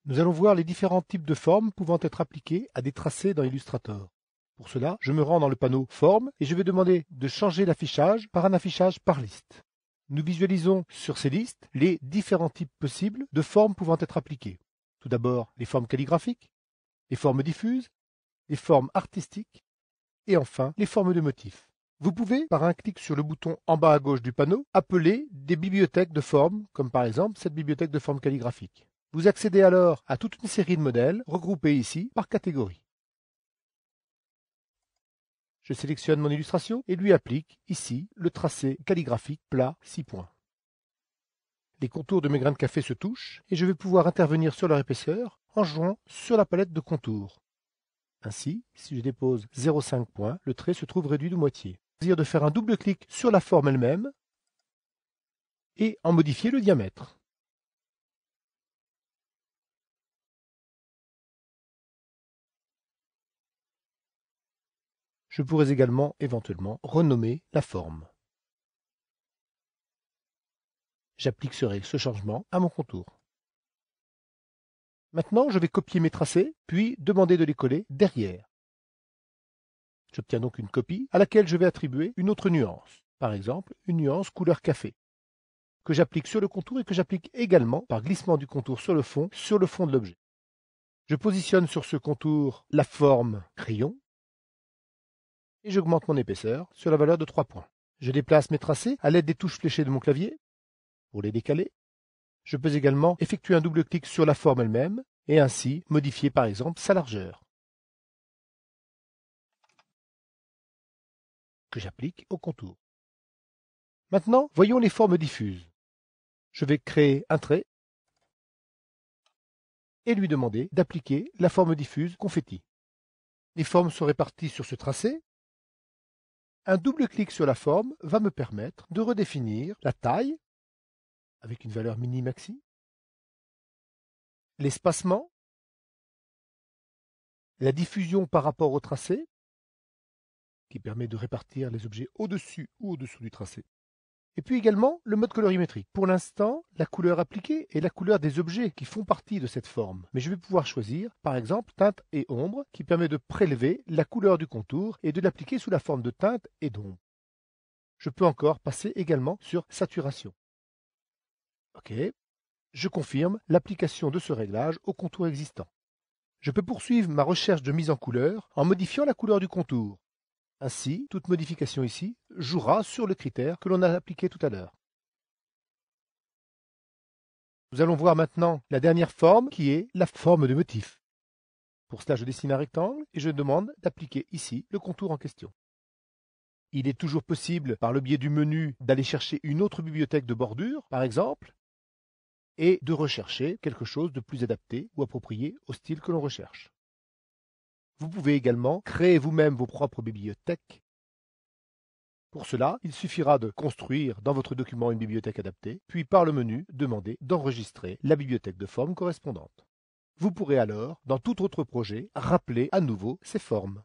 Nous allons voir les différents types de formes pouvant être appliquées à des tracés dans Illustrator. Pour cela, je me rends dans le panneau Formes et je vais demander de changer l'affichage par un affichage par liste. Nous visualisons sur ces listes les différents types possibles de formes pouvant être appliquées. Tout d'abord, les formes calligraphiques, les formes diffuses, les formes artistiques et enfin les formes de motifs. Vous pouvez, par un clic sur le bouton en bas à gauche du panneau, appeler des bibliothèques de formes, comme par exemple cette bibliothèque de formes calligraphiques. Vous accédez alors à toute une série de modèles regroupés ici par catégorie. Je sélectionne mon illustration et lui applique ici le tracé calligraphique plat 6 points. Les contours de mes grains de café se touchent et je vais pouvoir intervenir sur leur épaisseur en jouant sur la palette de contours. Ainsi, si je dépose 0,5 points, le trait se trouve réduit de moitié. Je vais de faire un double clic sur la forme elle-même et en modifier le diamètre. Je pourrais également éventuellement renommer la forme. J'appliquerai ce changement à mon contour. Maintenant, je vais copier mes tracés, puis demander de les coller derrière. J'obtiens donc une copie à laquelle je vais attribuer une autre nuance, par exemple une nuance couleur café, que j'applique sur le contour et que j'applique également par glissement du contour sur le fond de l'objet. Je positionne sur ce contour la forme crayon et j'augmente mon épaisseur sur la valeur de 3 points. Je déplace mes tracés à l'aide des touches fléchées de mon clavier pour les décaler. Je peux également effectuer un double clic sur la forme elle-même et ainsi modifier par exemple sa largeur, que j'applique au contour. Maintenant, voyons les formes diffuses. Je vais créer un trait et lui demander d'appliquer la forme diffuse confetti. Les formes sont réparties sur ce tracé. Un double clic sur la forme va me permettre de redéfinir la taille avec une valeur mini-maxi, l'espacement, la diffusion par rapport au tracé, qui permet de répartir les objets au-dessus ou au-dessous du tracé. Et puis également le mode colorimétrique. Pour l'instant, la couleur appliquée est la couleur des objets qui font partie de cette forme. Mais je vais pouvoir choisir, par exemple, teinte et ombre, qui permet de prélever la couleur du contour et de l'appliquer sous la forme de teinte et d'ombre. Je peux encore passer également sur saturation. OK. Je confirme l'application de ce réglage au contour existant. Je peux poursuivre ma recherche de mise en couleur en modifiant la couleur du contour. Ainsi, toute modification ici jouera sur le critère que l'on a appliqué tout à l'heure. Nous allons voir maintenant la dernière forme qui est la forme de motif. Pour cela, je dessine un rectangle et je demande d'appliquer ici le contour en question. Il est toujours possible, par le biais du menu, d'aller chercher une autre bibliothèque de bordure, par exemple, et de rechercher quelque chose de plus adapté ou approprié au style que l'on recherche. Vous pouvez également créer vous-même vos propres bibliothèques. Pour cela, il suffira de construire dans votre document une bibliothèque adaptée, puis par le menu, demander d'enregistrer la bibliothèque de forme correspondante. Vous pourrez alors, dans tout autre projet, rappeler à nouveau ces formes.